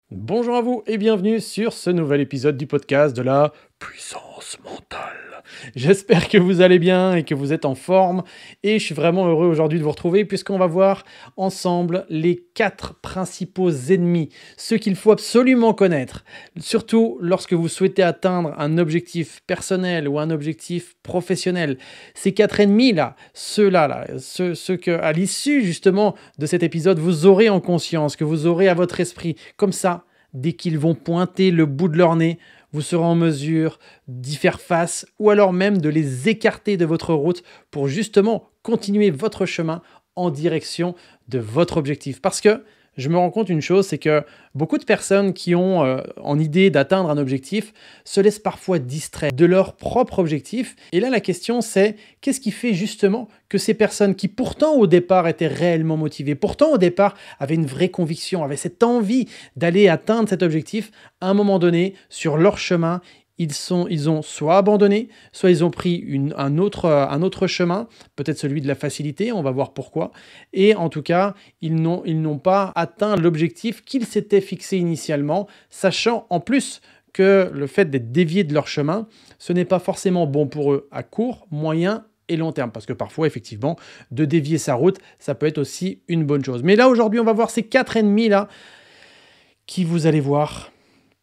Bonjour à vous et bienvenue sur ce nouvel épisode du podcast de la puissance mentale. J'espère que vous allez bien et que vous êtes en forme et je suis vraiment heureux aujourd'hui de vous retrouver puisqu'on va voir ensemble les 4 principaux ennemis, ceux qu'il faut absolument connaître, surtout lorsque vous souhaitez atteindre un objectif personnel ou un objectif professionnel. Ces 4 ennemis-là, ceux que à l'issue justement de cet épisode, vous aurez en conscience, que vous aurez à votre esprit, comme ça, dès qu'ils vont pointer le bout de leur nez, vous serez en mesure d'y faire face ou alors même de les écarter de votre route pour justement continuer votre chemin en direction de votre objectif. Parce que je me rends compte une chose, c'est que beaucoup de personnes qui ont en idée d'atteindre un objectif se laissent parfois distraire de leur propre objectif. Et là, la question c'est, qu'est-ce qui fait justement que ces personnes qui pourtant au départ étaient réellement motivées, pourtant au départ avaient une vraie conviction, avaient cette envie d'aller atteindre cet objectif, à un moment donné, sur leur chemin, ils ont soit abandonné, soit ils ont pris un autre chemin, peut-être celui de la facilité, on va voir pourquoi. Et en tout cas, ils n'ont pas atteint l'objectif qu'ils s'étaient fixé initialement, sachant en plus que le fait d'être dévié de leur chemin, ce n'est pas forcément bon pour eux à court, moyen et long terme. Parce que parfois, effectivement, de dévier sa route, ça peut être aussi une bonne chose. Mais là, aujourd'hui, on va voir ces 4 ennemis-là qui, vous allez voir,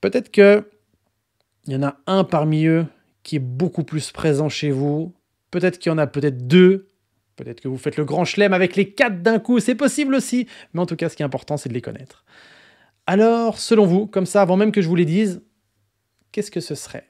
peut-être que il y en a un parmi eux qui est beaucoup plus présent chez vous. Peut-être qu'il y en a peut-être 2. Peut-être que vous faites le grand chelem avec les 4 d'un coup. C'est possible aussi. Mais en tout cas, ce qui est important, c'est de les connaître. Alors, selon vous, comme ça, avant même que je vous les dise, qu'est-ce que ce serait?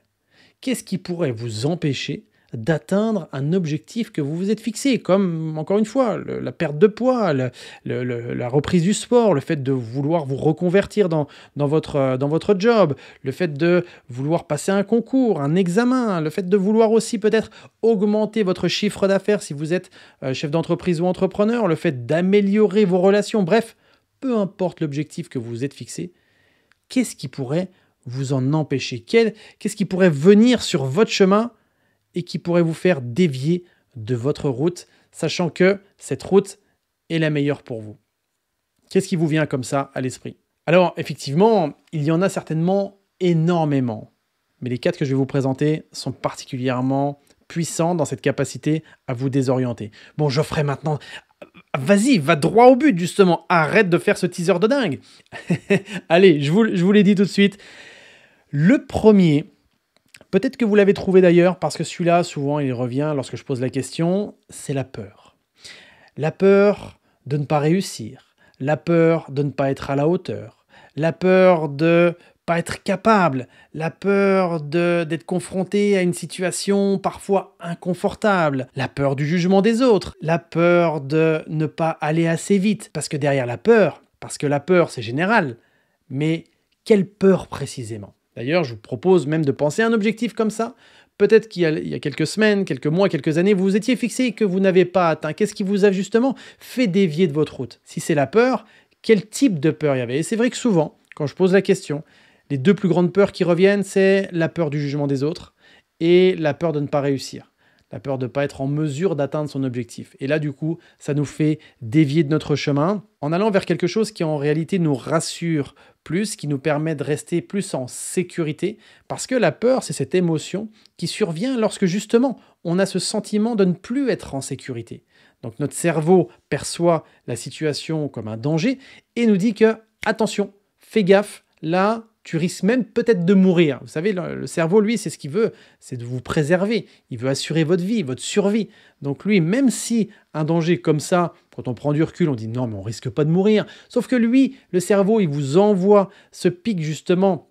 Qu'est-ce qui pourrait vous empêcher d'atteindre un objectif que vous vous êtes fixé, comme, encore une fois, la perte de poids, la reprise du sport, le fait de vouloir vous reconvertir dans votre job, le fait de vouloir passer un concours, un examen, le fait de vouloir aussi peut-être augmenter votre chiffre d'affaires si vous êtes chef d'entreprise ou entrepreneur, le fait d'améliorer vos relations, bref, peu importe l'objectif que vous vous êtes fixé, qu'est-ce qui pourrait vous en empêcher? Qu'est-ce qui pourrait venir sur votre chemin et qui pourrait vous faire dévier de votre route, sachant que cette route est la meilleure pour vous? Qu'est-ce qui vous vient comme ça à l'esprit? Alors, effectivement, il y en a certainement énormément, mais les 4 que je vais vous présenter sont particulièrement puissants dans cette capacité à vous désorienter. Bon, Geoffrey, maintenant, vas-y, va droit au but, justement. Arrête de faire ce teaser de dingue. Allez, je vous l'ai dit tout de suite. Le premier, peut-être que vous l'avez trouvé d'ailleurs, parce que celui-là, souvent, il revient lorsque je pose la question, c'est la peur. La peur de ne pas réussir, la peur de ne pas être à la hauteur, la peur de pas être capable, la peur d'être confronté à une situation parfois inconfortable, la peur du jugement des autres, la peur de ne pas aller assez vite, parce que derrière la peur, parce que la peur c'est général, mais quelle peur précisément? D'ailleurs, je vous propose même de penser à un objectif comme ça. Peut-être qu'il y a quelques semaines, quelques mois, quelques années, vous vous étiez fixé et que vous n'avez pas atteint. Qu'est-ce qui vous a justement fait dévier de votre route? Si c'est la peur, quel type de peur il y avait? Et c'est vrai que souvent, quand je pose la question, les 2 plus grandes peurs qui reviennent, c'est la peur du jugement des autres et la peur de ne pas réussir. La peur de ne pas être en mesure d'atteindre son objectif. Et là, du coup, ça nous fait dévier de notre chemin en allant vers quelque chose qui, en réalité, nous rassure plus, qui nous permet de rester plus en sécurité. Parce que la peur, c'est cette émotion qui survient lorsque, justement, on a ce sentiment de ne plus être en sécurité. Donc, notre cerveau perçoit la situation comme un danger et nous dit que, attention, fais gaffe, là, tu risques même peut-être de mourir. Vous savez, le cerveau, lui, c'est ce qu'il veut, c'est de vous préserver. Il veut assurer votre vie, votre survie. Donc lui, même si un danger comme ça, quand on prend du recul, on dit non, mais on risque pas de mourir. Sauf que lui, le cerveau, il vous envoie ce pic justement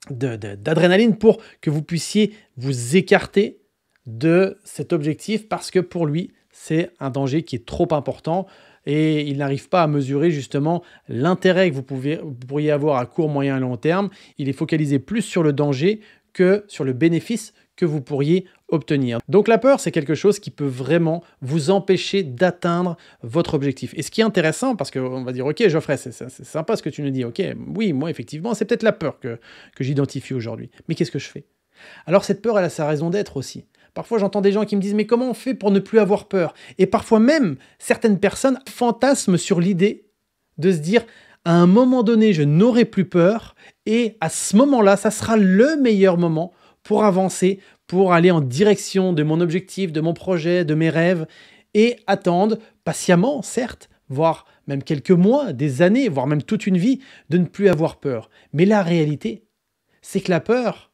d'adrénaline pour que vous puissiez vous écarter de cet objectif parce que pour lui, c'est un danger qui est trop important et il n'arrive pas à mesurer justement l'intérêt que vous pourriez avoir à court, moyen et long terme. Il est focalisé plus sur le danger que sur le bénéfice que vous pourriez obtenir. Donc la peur, c'est quelque chose qui peut vraiment vous empêcher d'atteindre votre objectif. Et ce qui est intéressant, parce qu'on va dire, ok Geoffrey, c'est sympa ce que tu nous dis, ok, oui, moi effectivement, c'est peut-être la peur que j'identifie aujourd'hui. Mais qu'est-ce que je fais? Alors cette peur, elle a sa raison d'être aussi. Parfois, j'entends des gens qui me disent « Mais comment on fait pour ne plus avoir peur ?» Et parfois même, certaines personnes fantasment sur l'idée de se dire à un moment donné, je n'aurai plus peur et à ce moment-là, ça sera le meilleur moment pour avancer, pour aller en direction de mon objectif, de mon projet, de mes rêves et attendre patiemment, certes, voire même quelques mois, des années, voire même toute une vie, de ne plus avoir peur. Mais la réalité, c'est que la peur,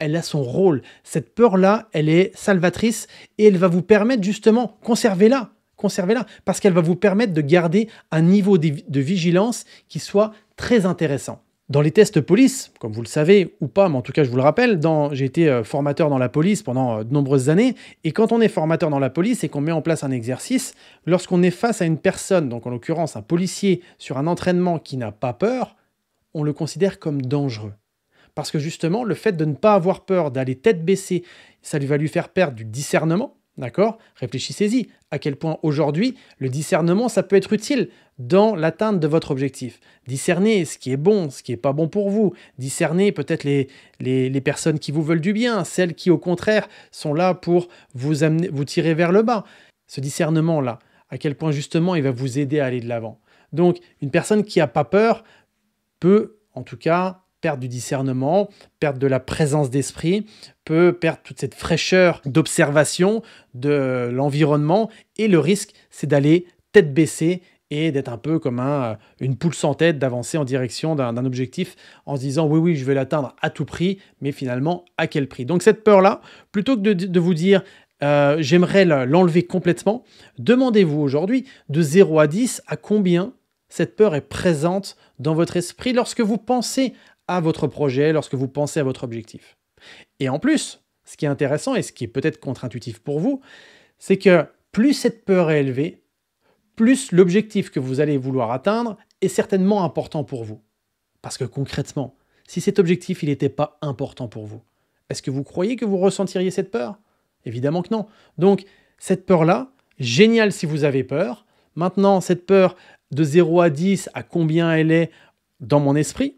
elle a son rôle. Cette peur-là, elle est salvatrice et elle va vous permettre justement, conservez-la, parce qu'elle va vous permettre de garder un niveau de vigilance qui soit très intéressant. Dans les tests police, comme vous le savez ou pas, mais en tout cas je vous le rappelle, j'ai été formateur dans la police pendant de nombreuses années, et quand on est formateur dans la police et qu'on met en place un exercice, lorsqu'on est face à une personne, donc en l'occurrence un policier, sur un entraînement qui n'a pas peur, on le considère comme dangereux. Parce que justement, le fait de ne pas avoir peur, d'aller tête baissée, ça va lui faire perdre du discernement, d'accord? Réfléchissez-y, à quel point aujourd'hui, le discernement, ça peut être utile dans l'atteinte de votre objectif. Discerner ce qui est bon, ce qui n'est pas bon pour vous. Discerner peut-être les personnes qui vous veulent du bien, celles qui, au contraire, sont là pour vous amener, vous tirer vers le bas. Ce discernement-là, à quel point justement, il va vous aider à aller de l'avant. Donc, une personne qui n'a pas peur peut, en tout cas, perdre du discernement, perdre de la présence d'esprit, peut perdre toute cette fraîcheur d'observation de l'environnement, et le risque, c'est d'aller tête baissée et d'être un peu comme une poule sans tête, d'avancer en direction d'un objectif en se disant oui, je vais l'atteindre à tout prix, mais finalement, à quel prix? Donc cette peur-là, plutôt que de vous dire j'aimerais l'enlever complètement, demandez-vous aujourd'hui de 0 à 10 à combien cette peur est présente dans votre esprit lorsque vous pensez à votre projet, lorsque vous pensez à votre objectif. Et en plus, ce qui est intéressant et ce qui est peut-être contre-intuitif pour vous, c'est que plus cette peur est élevée, plus l'objectif que vous allez vouloir atteindre est certainement important pour vous. Parce que concrètement, si cet objectif n'était pas important pour vous, est-ce que vous croyez que vous ressentiriez cette peur? Évidemment que non. Donc, cette peur-là, génial si vous avez peur. Maintenant, cette peur de 0 à 10, à combien elle est dans mon esprit?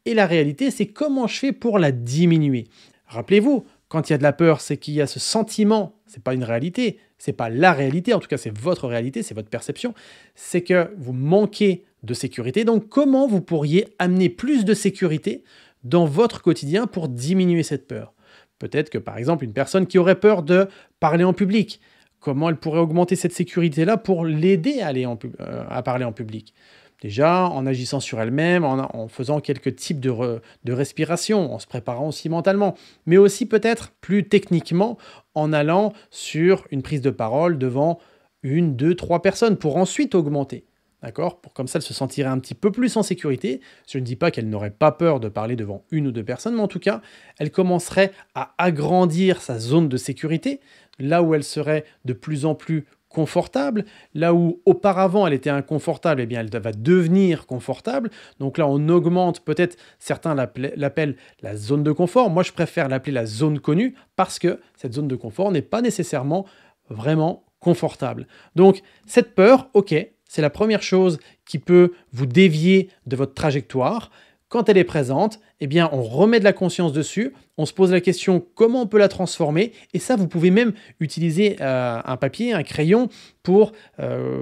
Et la réalité, c'est comment je fais pour la diminuer. Rappelez-vous, quand il y a de la peur, c'est qu'il y a ce sentiment, c'est pas une réalité, c'est pas la réalité, en tout cas c'est votre réalité, c'est votre perception, c'est que vous manquez de sécurité. Donc comment vous pourriez amener plus de sécurité dans votre quotidien pour diminuer cette peur? Peut-être que par exemple une personne qui aurait peur de parler en public, comment elle pourrait augmenter cette sécurité-là pour l'aider à parler en public? Déjà, en agissant sur elle-même, en faisant quelques types de respiration, en se préparant aussi mentalement, mais aussi peut-être plus techniquement en allant sur une prise de parole devant 1, 2, 3 personnes pour ensuite augmenter. D'accord? Pour comme ça, elle se sentirait un petit peu plus en sécurité. Je ne dis pas qu'elle n'aurait pas peur de parler devant 1 ou 2 personnes, mais en tout cas, elle commencerait à agrandir sa zone de sécurité, là où elle serait de plus en plus confortable, là où auparavant elle était inconfortable, eh bien elle va devenir confortable. Donc là on augmente, peut-être certains l'appellent la zone de confort, moi je préfère l'appeler la zone connue parce que cette zone de confort n'est pas nécessairement vraiment confortable. Donc cette peur, ok, c'est la première chose qui peut vous dévier de votre trajectoire. Quand elle est présente, eh bien, on remet de la conscience dessus, on se pose la question comment on peut la transformer, et ça, vous pouvez même utiliser un papier, un crayon pour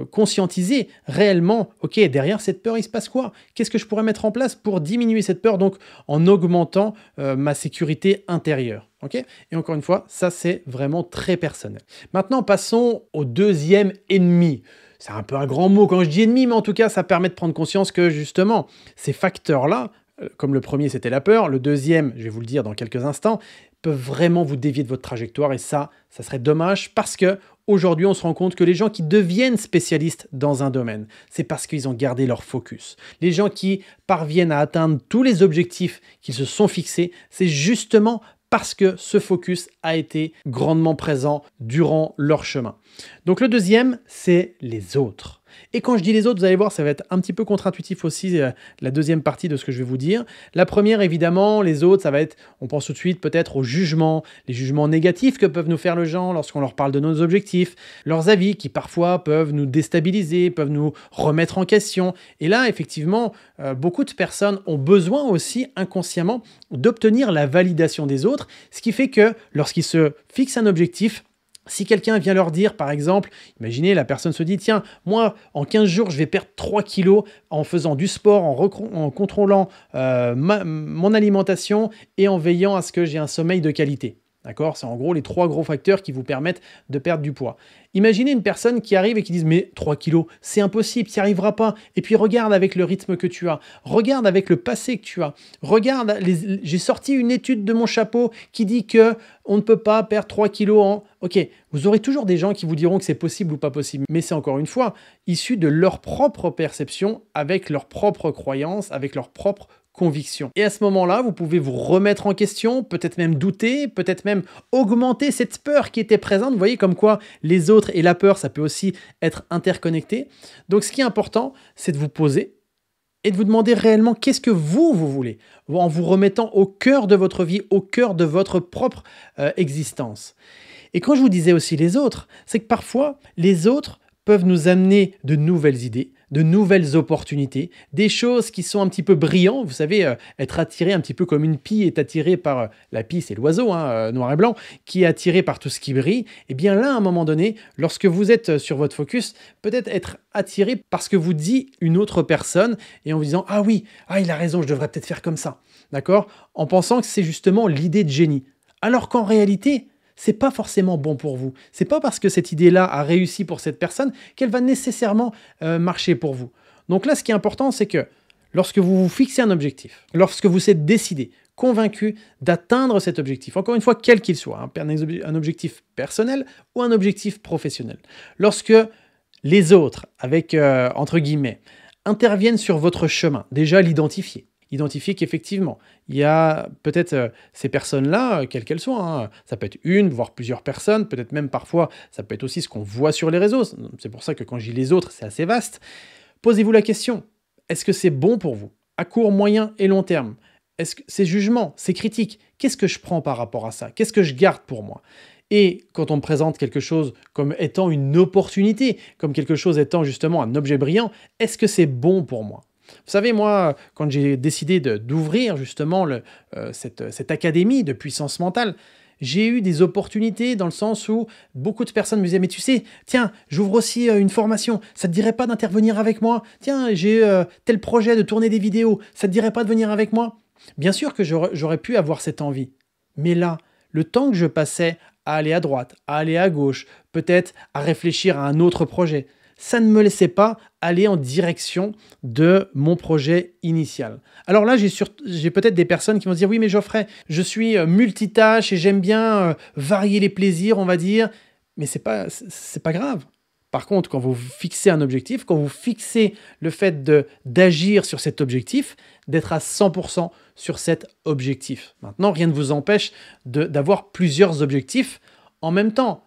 conscientiser réellement, ok, derrière cette peur, il se passe quoi? Qu'est-ce que je pourrais mettre en place pour diminuer cette peur, donc en augmentant ma sécurité intérieure, ok? Et encore une fois, ça, c'est vraiment très personnel. Maintenant, passons au deuxième ennemi. C'est un peu un grand mot quand je dis ennemi, mais en tout cas, ça permet de prendre conscience que justement, ces facteurs-là, comme le premier c'était la peur, le deuxième, je vais vous le dire dans quelques instants, peuvent vraiment vous dévier de votre trajectoire, et ça serait dommage parce que aujourd'hui on se rend compte que les gens qui deviennent spécialistes dans un domaine, c'est parce qu'ils ont gardé leur focus. Les gens qui parviennent à atteindre tous les objectifs qu'ils se sont fixés, c'est justement parce que ce focus a été grandement présent durant leur chemin. Donc le deuxième, c'est les autres. Et quand je dis les autres, vous allez voir, ça va être un petit peu contre-intuitif aussi, la deuxième partie de ce que je vais vous dire. La première, évidemment, les autres, ça va être, on pense tout de suite peut-être aux jugements, les jugements négatifs que peuvent nous faire les gens lorsqu'on leur parle de nos objectifs, leurs avis qui parfois peuvent nous déstabiliser, peuvent nous remettre en question. Et là, effectivement, beaucoup de personnes ont besoin aussi inconsciemment d'obtenir la validation des autres, ce qui fait que lorsqu'ils se fixent un objectif, Si quelqu'un vient leur dire, par exemple, imaginez, la personne se dit, tiens, moi, en 15 jours, je vais perdre 3 kilos en faisant du sport, en contrôlant mon alimentation et en veillant à ce que j'ai un sommeil de qualité. D'accord? C'est en gros les 3 gros facteurs qui vous permettent de perdre du poids. Imaginez une personne qui arrive et qui dit, mais 3 kilos, c'est impossible, tu n'y arriveras pas. Et puis regarde avec le rythme que tu as, regarde avec le passé que tu as, regarde, j'ai sorti une étude de mon chapeau qui dit que on ne peut pas perdre 3 kilos en... Ok, vous aurez toujours des gens qui vous diront que c'est possible ou pas possible, mais c'est encore une fois issu de leur propre perception, avec leurs propres croyances, avec leurs propres conviction. Et à ce moment-là, vous pouvez vous remettre en question, peut-être même douter, peut-être même augmenter cette peur qui était présente. Vous voyez comme quoi les autres et la peur, ça peut aussi être interconnecté. Donc ce qui est important, c'est de vous poser et de vous demander réellement qu'est-ce que vous voulez, en vous remettant au cœur de votre vie, au cœur de votre propre existence. Et quand je vous disais aussi les autres, c'est que parfois, les autres peuvent nous amener de nouvelles idées, de nouvelles opportunités, des choses qui sont un petit peu brillantes. Vous savez, être attiré un petit peu comme une pie est attirée par... la pie, c'est l'oiseau, noir et blanc, qui est attiré par tout ce qui brille. Et bien là, à un moment donné, lorsque vous êtes sur votre focus, peut-être être attiré par ce que vous dit une autre personne et en vous disant « Ah oui, il a raison, je devrais peut-être faire comme ça. » D'accord? En pensant que c'est justement l'idée de génie. Alors qu'en réalité... c'est pas forcément bon pour vous. C'est pas parce que cette idée-là a réussi pour cette personne qu'elle va nécessairement marcher pour vous. Donc là, ce qui est important, c'est que lorsque vous vous fixez un objectif, lorsque vous êtes décidé, convaincu d'atteindre cet objectif, encore une fois, quel qu'il soit, un objectif personnel ou un objectif professionnel, lorsque les autres, avec entre guillemets, interviennent sur votre chemin, déjà l'identifier. Identifier qu'effectivement, il y a peut-être ces personnes-là, quelles qu'elles soient, ça peut être une, voire plusieurs personnes, peut-être même parfois, ça peut être aussi ce qu'on voit sur les réseaux. C'est pour ça que quand je dis les autres, c'est assez vaste. Posez-vous la question, est-ce que c'est bon pour vous, à court, moyen et long terme? Est-ce que ces jugements, ces critiques, qu'est-ce que je prends par rapport à ça? Qu'est-ce que je garde pour moi? Et quand on me présente quelque chose comme étant une opportunité, comme quelque chose étant justement un objet brillant, est-ce que c'est bon pour moi? Vous savez, moi, quand j'ai décidé d'ouvrir justement cette académie de puissance mentale, j'ai eu des opportunités dans le sens où beaucoup de personnes me disaient « Mais tu sais, tiens, j'ouvre aussi une formation, ça te dirait pas d'intervenir avec moi? Tiens, j'ai tel projet de tourner des vidéos, ça te dirait pas de venir avec moi ?» Bien sûr que j'aurais pu avoir cette envie, mais là, le temps que je passais à aller à droite, à aller à gauche, peut-être à réfléchir à un autre projet, ça ne me laissait pas aller en direction de mon projet initial. Alors là, j'ai peut-être des personnes qui vont se dire « Oui, mais Geoffrey, je suis multitâche et j'aime bien varier les plaisirs, on va dire. » Mais c'est pas grave. Par contre, quand vous fixez un objectif, quand vous fixez le fait d'agir sur cet objectif, d'être à 100% sur cet objectif. Maintenant, rien ne vous empêche d'avoir plusieurs objectifs en même temps.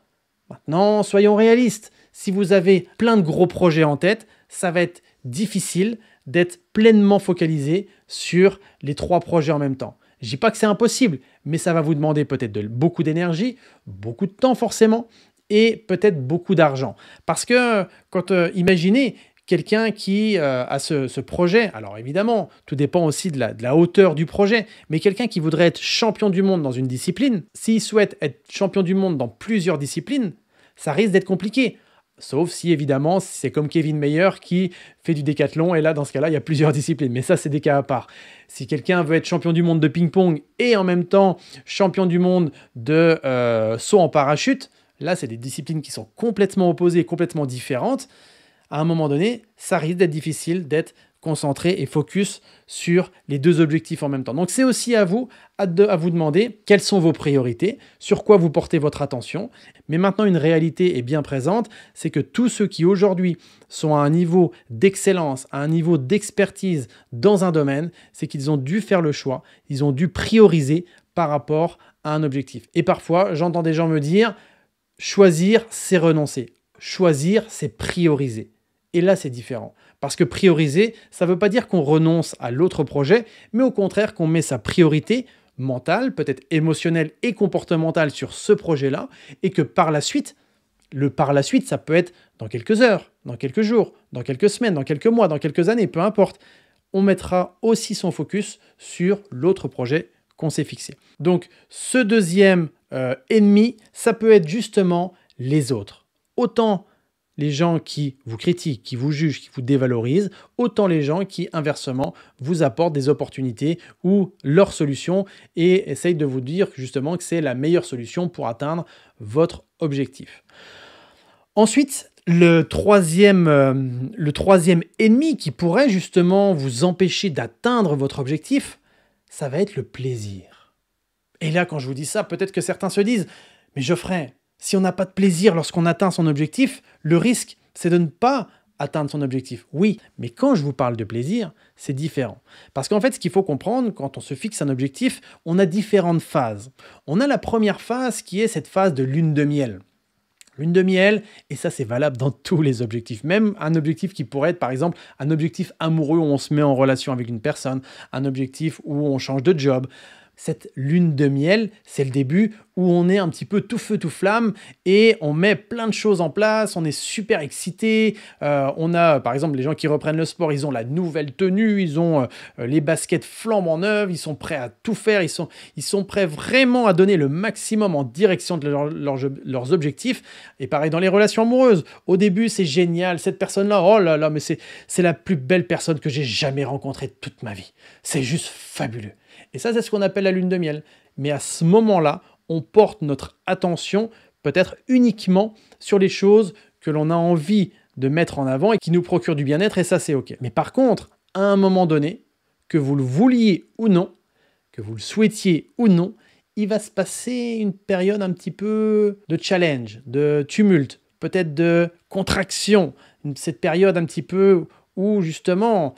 Maintenant, soyons réalistes. Si vous avez plein de gros projets en tête, ça va être difficile d'être pleinement focalisé sur les 3 projets en même temps. Je ne dis pas que c'est impossible, mais ça va vous demander peut-être beaucoup d'énergie, beaucoup de temps forcément, et peut-être beaucoup d'argent. Parce que imaginez quelqu'un qui a ce projet, alors évidemment, tout dépend aussi de la hauteur du projet, mais quelqu'un qui voudrait être champion du monde dans une discipline, s'il souhaite être champion du monde dans plusieurs disciplines, ça risque d'être compliqué. Sauf si, évidemment, c'est comme Kevin Mayer qui fait du décathlon, et là, dans ce cas-là, il y a plusieurs disciplines. Mais ça, c'est des cas à part. Si quelqu'un veut être champion du monde de ping-pong et en même temps champion du monde de saut en parachute, là, c'est des disciplines qui sont complètement opposées, complètement différentes. À un moment donné, ça risque d'être difficile d'être concentré et focus sur les 2 objectifs en même temps. Donc c'est aussi à vous de demander quelles sont vos priorités, sur quoi vous portez votre attention. Mais maintenant, une réalité est bien présente, c'est que tous ceux qui aujourd'hui sont à un niveau d'excellence, à un niveau d'expertise dans un domaine, c'est qu'ils ont dû faire le choix, ils ont dû prioriser par rapport à un objectif. Et parfois, j'entends des gens me dire « choisir, c'est renoncer ». Choisir, c'est prioriser. Et là, c'est différent. Parce que prioriser, ça ne veut pas dire qu'on renonce à l'autre projet, mais au contraire qu'on met sa priorité mentale, peut-être émotionnelle et comportementale sur ce projet-là, et que par la suite, ça peut être dans quelques heures, dans quelques jours, dans quelques semaines, dans quelques mois, dans quelques années, peu importe. On mettra aussi son focus sur l'autre projet qu'on s'est fixé. Donc, ce deuxième ennemi, ça peut être justement les autres. Autant les gens qui vous critiquent, qui vous jugent, qui vous dévalorisent, autant les gens qui, inversement, vous apportent des opportunités ou leurs solutions et essayent de vous dire justement que c'est la meilleure solution pour atteindre votre objectif. Ensuite, le troisième ennemi qui pourrait justement vous empêcher d'atteindre votre objectif, ça va être le plaisir. Et là, quand je vous dis ça, peut-être que certains se disent « Mais Geoffrey, si on n'a pas de plaisir lorsqu'on atteint son objectif, le risque, c'est de ne pas atteindre son objectif. » Oui, mais quand je vous parle de plaisir, c'est différent. Parce qu'en fait, ce qu'il faut comprendre, quand on se fixe un objectif, on a différentes phases. On a la première phase qui est cette phase de lune de miel. Lune de miel, et ça c'est valable dans tous les objectifs, même un objectif qui pourrait être par exemple un objectif amoureux où on se met en relation avec une personne, un objectif où on change de job. Cette lune de miel, c'est le début où on est un petit peu tout feu, tout flamme et on met plein de choses en place, on est super excité. On a, par exemple, les gens qui reprennent le sport, ils ont la nouvelle tenue, ils ont les baskets flambant neuves, ils sont prêts à tout faire, ils sont prêts vraiment à donner le maximum en direction de leurs objectifs. Et pareil dans les relations amoureuses. Au début, c'est génial, cette personne-là, oh là là, mais c'est la plus belle personne que j'ai jamais rencontrée de toute ma vie. C'est juste fabuleux. Et ça, c'est ce qu'on appelle la lune de miel. Mais à ce moment-là, on porte notre attention peut-être uniquement sur les choses que l'on a envie de mettre en avant et qui nous procurent du bien-être, et ça, c'est OK. Mais par contre, à un moment donné, que vous le vouliez ou non, que vous le souhaitiez ou non, il va se passer une période un petit peu de challenge, de tumulte, peut-être de contraction, cette période un petit peu où justement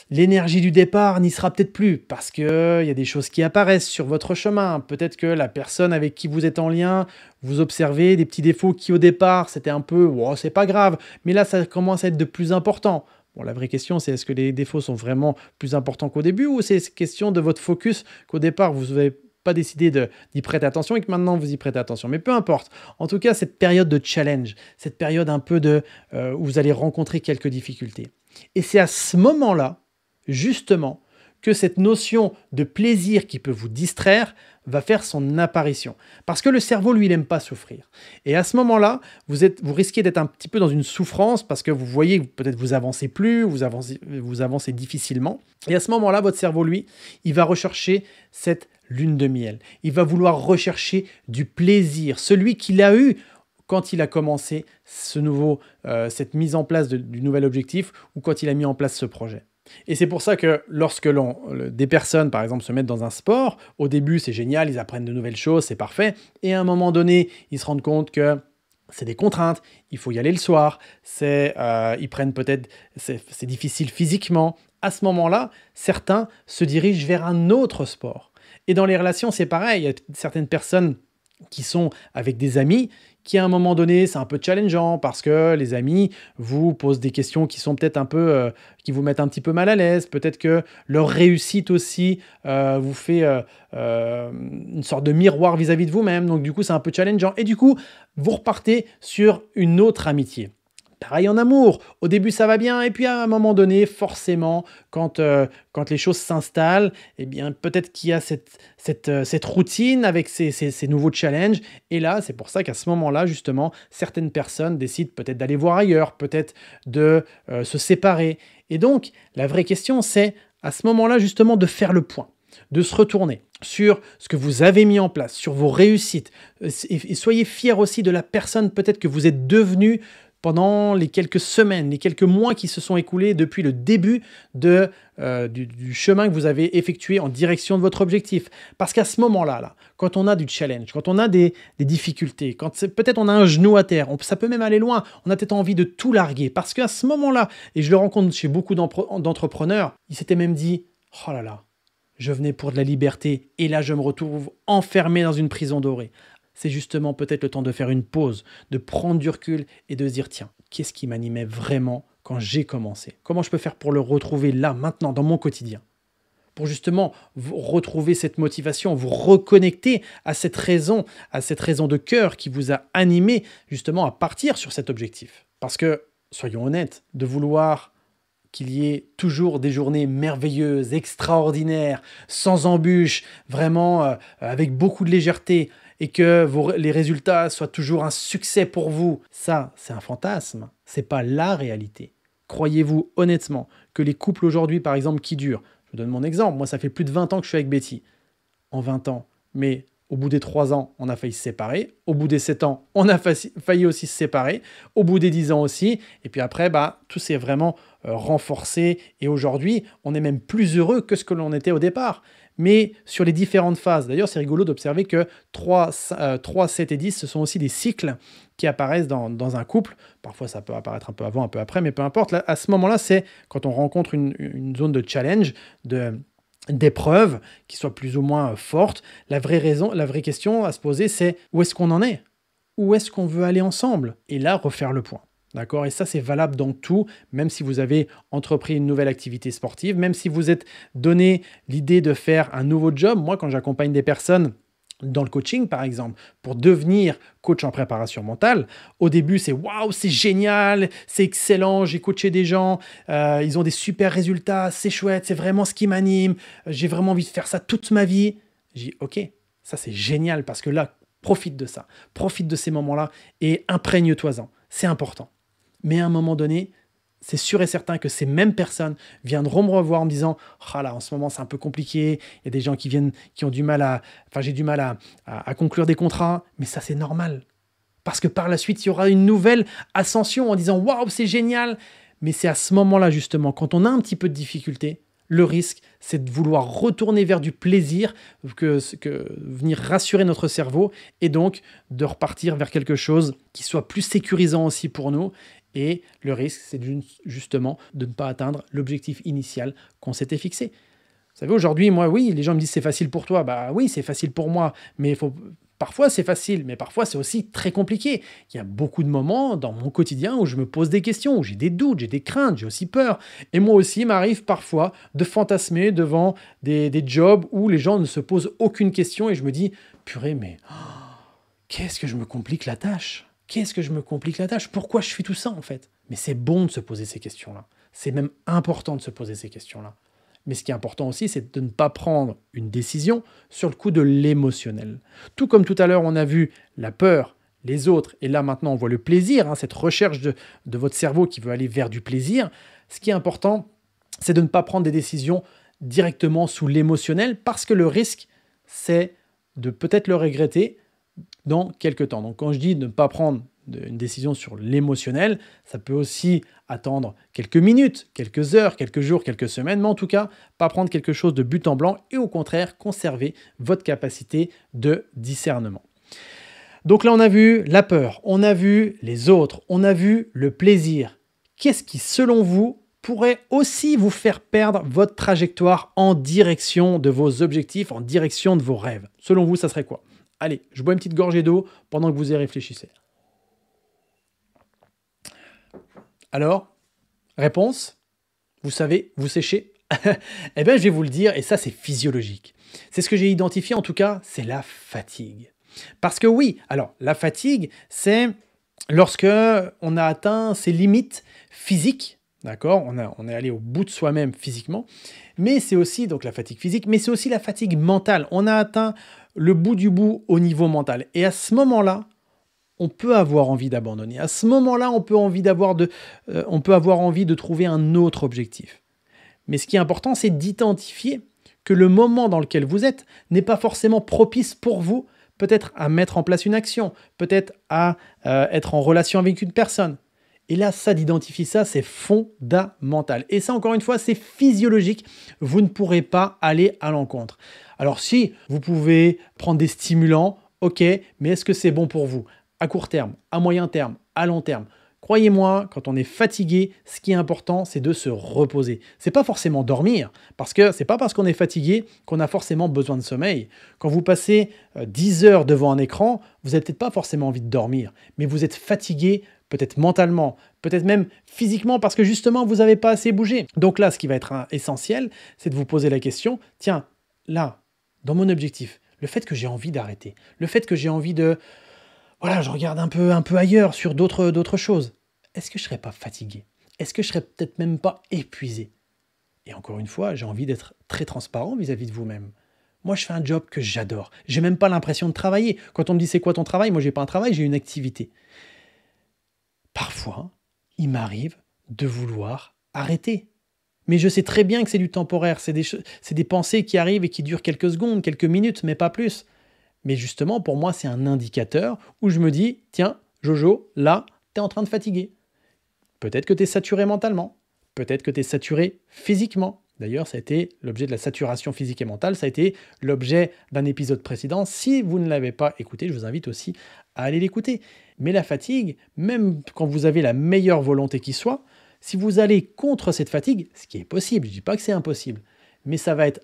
l'énergie du départ n'y sera peut-être plus parce qu'il y a des choses qui apparaissent sur votre chemin. Peut-être que la personne avec qui vous êtes en lien, vous observez des petits défauts qui au départ c'était un peu oh, c'est pas grave, mais là ça commence à être de plus important. Bon, la vraie question, c'est est-ce que les défauts sont vraiment plus importants qu'au début ou c'est question de votre focus qu'au départ vous n'avez pas décidé d'y prêter attention et que maintenant vous y prêtez attention. Mais peu importe. En tout cas, cette période de challenge, cette période un peu où vous allez rencontrer quelques difficultés. Et c'est à ce moment-là, justement, que cette notion de plaisir qui peut vous distraire va faire son apparition. Parce que le cerveau, lui, il n'aime pas souffrir. Et à ce moment-là, vous risquez d'être un petit peu dans une souffrance parce que vous voyez, peut-être vous avancez plus, vous avancez difficilement. Et à ce moment-là, votre cerveau, lui, il va rechercher cette lune de miel. Il va vouloir rechercher du plaisir, celui qu'il a eu quand il a commencé cette mise en place du nouvel objectif ou quand il a mis en place ce projet. Et c'est pour ça que lorsque des personnes, par exemple, se mettent dans un sport, au début, c'est génial, ils apprennent de nouvelles choses, c'est parfait. Et à un moment donné, ils se rendent compte que c'est des contraintes, il faut y aller le soir, ils prennent peut-être, c'est difficile physiquement. À ce moment-là, certains se dirigent vers un autre sport. Et dans les relations, c'est pareil. Il y a certaines personnes qui sont avec des amis qui, à un moment donné, c'est un peu challengeant parce que les amis vous posent des questions qui sont peut-être un peu, qui vous mettent un petit peu mal à l'aise. Peut-être que leur réussite aussi vous fait une sorte de miroir vis-à-vis de vous-même. Donc, du coup, c'est un peu challengeant. Et du coup, vous repartez sur une autre amitié. Pareil en amour, au début ça va bien et puis à un moment donné, forcément, quand les choses s'installent, eh bien peut-être qu'il y a cette routine avec ces nouveaux challenges et là c'est pour ça qu'à ce moment-là justement, certaines personnes décident peut-être d'aller voir ailleurs, peut-être de se séparer et donc la vraie question c'est à ce moment-là justement de faire le point, de se retourner sur ce que vous avez mis en place, sur vos réussites et soyez fiers aussi de la personne peut-être que vous êtes devenu pendant les quelques semaines, les quelques mois qui se sont écoulés depuis le début du chemin que vous avez effectué en direction de votre objectif. Parce qu'à ce moment-là, quand on a du challenge, quand on a des difficultés, quand peut-être on a un genou à terre, ça peut même aller loin, on a peut-être envie de tout larguer. Parce qu'à ce moment-là, et je le rencontre chez beaucoup d'entrepreneurs, ils s'étaient même dit « Oh là là, je venais pour de la liberté et là je me retrouve enfermé dans une prison dorée. » C'est justement peut-être le temps de faire une pause, de prendre du recul et de se dire, tiens, qu'est-ce qui m'animait vraiment quand j'ai commencé? Comment je peux faire pour le retrouver là, maintenant, dans mon quotidien? Pour justement retrouver cette motivation, vous reconnecter à cette raison de cœur qui vous a animé justement à partir sur cet objectif. Parce que, soyons honnêtes, de vouloir qu'il y ait toujours des journées merveilleuses, extraordinaires, sans embûches, vraiment avec beaucoup de légèreté, et que les résultats soient toujours un succès pour vous. Ça, c'est un fantasme. C'est pas la réalité. Croyez-vous honnêtement que les couples aujourd'hui, par exemple, qui durent, je vous donne mon exemple, moi ça fait plus de 20 ans que je suis avec Betty. En 20 ans, mais au bout des 3 ans, on a failli se séparer. Au bout des 7 ans, on a failli aussi se séparer. Au bout des 10 ans aussi. Et puis après, tout s'est vraiment renforcé. Et aujourd'hui, on est même plus heureux que ce que l'on était au départ. Mais sur les différentes phases, d'ailleurs, c'est rigolo d'observer que 3, 7 et 10, ce sont aussi des cycles qui apparaissent dans un couple. Parfois, ça peut apparaître un peu avant, un peu après, mais peu importe. Là, à ce moment-là, c'est quand on rencontre une zone de challenge, d'épreuves qui soient plus ou moins fortes. La vraie question à se poser, c'est où est-ce qu'on en est? Où est-ce qu'on veut aller ensemble? Et là, refaire le point. D'accord? Et ça, c'est valable dans tout, même si vous avez entrepris une nouvelle activité sportive, même si vous êtes donné l'idée de faire un nouveau job. Moi, quand j'accompagne des personnes dans le coaching, par exemple, pour devenir coach en préparation mentale, au début, c'est waouh, c'est génial, c'est excellent, j'ai coaché des gens, ils ont des super résultats, c'est chouette, c'est vraiment ce qui m'anime, j'ai vraiment envie de faire ça toute ma vie. J'ai dit, ok, ça c'est génial parce que là, profite de ça, profite de ces moments-là et imprègne-toi-en, c'est important. Mais à un moment donné, c'est sûr et certain que ces mêmes personnes viendront me revoir en me disant « Ah là, en ce moment, c'est un peu compliqué. Il y a des gens qui ont du mal à... Enfin, j'ai du mal à conclure des contrats. » Mais ça, c'est normal. Parce que par la suite, il y aura une nouvelle ascension en disant « Waouh, c'est génial !» Mais c'est à ce moment-là, justement, quand on a un petit peu de difficulté, le risque, c'est de vouloir retourner vers du plaisir, que venir rassurer notre cerveau et donc de repartir vers quelque chose qui soit plus sécurisant aussi pour nous. Et le risque, c'est justement de ne pas atteindre l'objectif initial qu'on s'était fixé. Vous savez, aujourd'hui, moi, oui, les gens me disent c'est facile pour toi. Bah oui, c'est facile pour moi, mais parfois c'est facile, mais parfois c'est aussi très compliqué. Il y a beaucoup de moments dans mon quotidien où je me pose des questions, où j'ai des doutes, j'ai des craintes, j'ai aussi peur. Et moi aussi, il m'arrive parfois de fantasmer devant des jobs où les gens ne se posent aucune question et je me dis, purée, mais qu'est-ce que je me complique la tâche? Qu'est-ce que je me complique la tâche? Pourquoi je fais tout ça en fait? Mais c'est bon de se poser ces questions-là. C'est même important de se poser ces questions-là. Mais ce qui est important aussi, c'est de ne pas prendre une décision sur le coup de l'émotionnel. Tout comme tout à l'heure, on a vu la peur, les autres, et là maintenant on voit le plaisir, cette recherche de votre cerveau qui veut aller vers du plaisir. Ce qui est important, c'est de ne pas prendre des décisions directement sous l'émotionnel parce que le risque, c'est de peut-être le regretter dans quelques temps. Donc quand je dis ne pas prendre une décision sur l'émotionnel, ça peut aussi attendre quelques minutes, quelques heures, quelques jours, quelques semaines, mais en tout cas, pas prendre quelque chose de but en blanc et au contraire, conserver votre capacité de discernement. Donc là, on a vu la peur, on a vu les autres, on a vu le plaisir. Qu'est-ce qui, selon vous, pourrait aussi vous faire perdre votre trajectoire en direction de vos objectifs, en direction de vos rêves? Selon vous, ça serait quoi? Allez, je bois une petite gorgée d'eau pendant que vous y réfléchissez. Alors, réponse? Vous savez, vous séchez? Eh bien, je vais vous le dire, et ça, c'est physiologique. C'est ce que j'ai identifié, en tout cas, c'est la fatigue. Parce que oui, alors, la fatigue, c'est lorsque on a atteint ses limites physiques, d'accord? On est allé au bout de soi-même physiquement, mais c'est aussi, donc la fatigue physique, mais c'est aussi la fatigue mentale. On a atteint le bout du bout au niveau mental. Et à ce moment-là, on peut avoir envie d'abandonner. À ce moment-là, on peut avoir envie de trouver un autre objectif. Mais ce qui est important, c'est d'identifier que le moment dans lequel vous êtes n'est pas forcément propice pour vous, peut-être à mettre en place une action, peut-être à être en relation avec une personne. Et là, d'identifier ça, c'est fondamental. Et ça, encore une fois, c'est physiologique. Vous ne pourrez pas aller à l'encontre. Alors si vous pouvez prendre des stimulants, ok, mais est-ce que c'est bon pour vous? À court terme, à moyen terme, à long terme? Croyez-moi, quand on est fatigué, ce qui est important, c'est de se reposer. C'est pas forcément dormir, parce que c'est pas parce qu'on est fatigué qu'on a forcément besoin de sommeil. Quand vous passez 10 heures devant un écran, vous n'avez peut-être pas forcément envie de dormir, mais vous êtes fatigué, peut-être mentalement, peut-être même physiquement, parce que justement, vous n'avez pas assez bougé. Donc là, ce qui va être essentiel, c'est de vous poser la question, tiens, là, dans mon objectif, le fait que j'ai envie d'arrêter, le fait que j'ai envie de... Voilà, je regarde un peu ailleurs sur d'autres choses. Est-ce que je ne serais pas fatigué? Est-ce que je ne serais peut-être même pas épuisé? Et encore une fois, j'ai envie d'être très transparent vis-à-vis de vous-même. Moi, je fais un job que j'adore. J'ai même pas l'impression de travailler. Quand on me dit c'est quoi ton travail, moi, j'ai pas un travail, j'ai une activité. Parfois, il m'arrive de vouloir arrêter. Mais je sais très bien que c'est du temporaire. C'est des pensées qui arrivent et qui durent quelques secondes, quelques minutes, mais pas plus. Mais justement, pour moi, c'est un indicateur où je me dis, tiens, Jojo, là, tu es en train de fatiguer. Peut-être que tu es saturé mentalement. Peut-être que tu es saturé physiquement. D'ailleurs, ça a été l'objet de la saturation physique et mentale. Ça a été l'objet d'un épisode précédent. Si vous ne l'avez pas écouté, je vous invite aussi à aller l'écouter. Mais la fatigue, même quand vous avez la meilleure volonté qui soit, si vous allez contre cette fatigue, ce qui est possible, je ne dis pas que c'est impossible, mais ça va être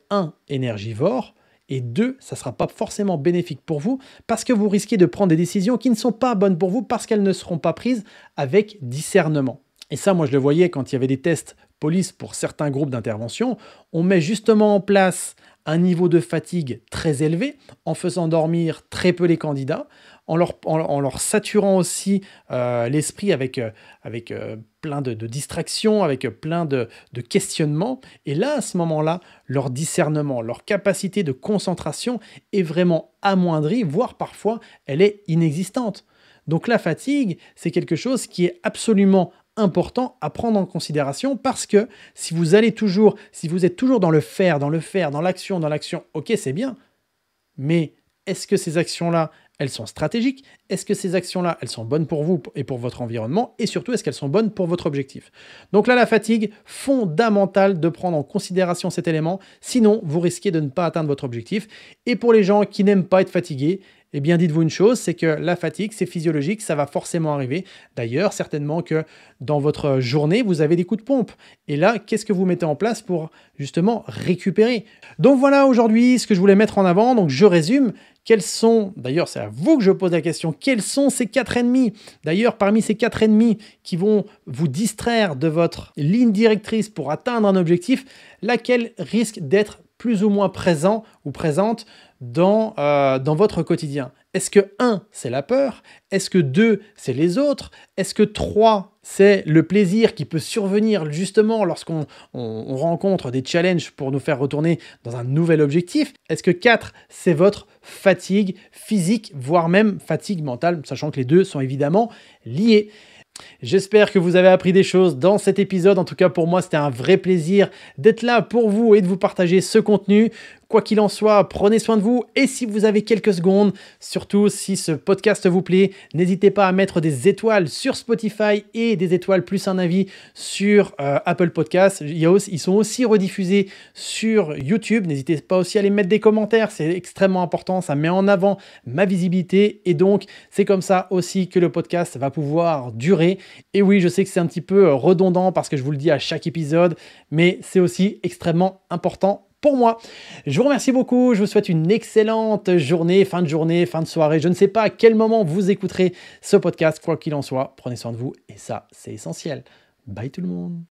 énergivore, et 2, ça ne sera pas forcément bénéfique pour vous parce que vous risquez de prendre des décisions qui ne sont pas bonnes pour vous parce qu'elles ne seront pas prises avec discernement. Et ça, moi, je le voyais quand il y avait des tests police pour certains groupes d'intervention. On met justement en place un niveau de fatigue très élevé en faisant dormir très peu les candidats, en leur saturant aussi l'esprit avec plein de distractions, avec plein de questionnements. Et là, à ce moment-là, leur discernement, leur capacité de concentration est vraiment amoindrie, voire parfois, elle est inexistante. Donc la fatigue, c'est quelque chose qui est absolument important à prendre en considération parce que si vous êtes toujours dans le faire, dans l'action, ok, c'est bien, mais est-ce que ces actions-là, elles sont stratégiques? Est-ce que ces actions-là, elles sont bonnes pour vous et pour votre environnement? Et surtout, est-ce qu'elles sont bonnes pour votre objectif? Donc là, la fatigue, fondamentale de prendre en considération cet élément, sinon vous risquez de ne pas atteindre votre objectif. Et pour les gens qui n'aiment pas être fatigués, eh bien, dites-vous une chose, c'est que la fatigue, c'est physiologique, ça va forcément arriver. D'ailleurs, certainement que dans votre journée, vous avez des coups de pompe. Et là, qu'est-ce que vous mettez en place pour justement récupérer? Donc voilà aujourd'hui ce que je voulais mettre en avant. Donc je résume. Quels sont, d'ailleurs c'est à vous que je pose la question, quels sont ces 4 ennemis? D'ailleurs, parmi ces 4 ennemis qui vont vous distraire de votre ligne directrice pour atteindre un objectif, laquelle risque d'être plus ou moins présent ou présente dans votre quotidien? Est-ce que 1, c'est la peur? Est-ce que 2, c'est les autres? Est-ce que 3, c'est le plaisir qui peut survenir justement lorsqu'on rencontre des challenges pour nous faire retourner dans un nouvel objectif? Est-ce que 4, c'est votre fatigue physique, voire même fatigue mentale, sachant que les deux sont évidemment liés? J'espère que vous avez appris des choses dans cet épisode. En tout cas, pour moi, c'était un vrai plaisir d'être là pour vous et de vous partager ce contenu. Quoi qu'il en soit, prenez soin de vous. Et si vous avez quelques secondes, surtout si ce podcast vous plaît, n'hésitez pas à mettre des étoiles sur Spotify et des étoiles plus un avis sur Apple Podcasts. Ils sont aussi rediffusés sur YouTube. N'hésitez pas aussi à les mettre des commentaires. C'est extrêmement important. Ça met en avant ma visibilité. Et donc, c'est comme ça aussi que le podcast va pouvoir durer. Et oui, je sais que c'est un petit peu redondant parce que je vous le dis à chaque épisode, mais c'est aussi extrêmement important pour moi. Je vous remercie beaucoup, je vous souhaite une excellente journée, fin de soirée. Je ne sais pas à quel moment vous écouterez ce podcast, quoi qu'il en soit. Prenez soin de vous et ça, c'est essentiel. Bye tout le monde.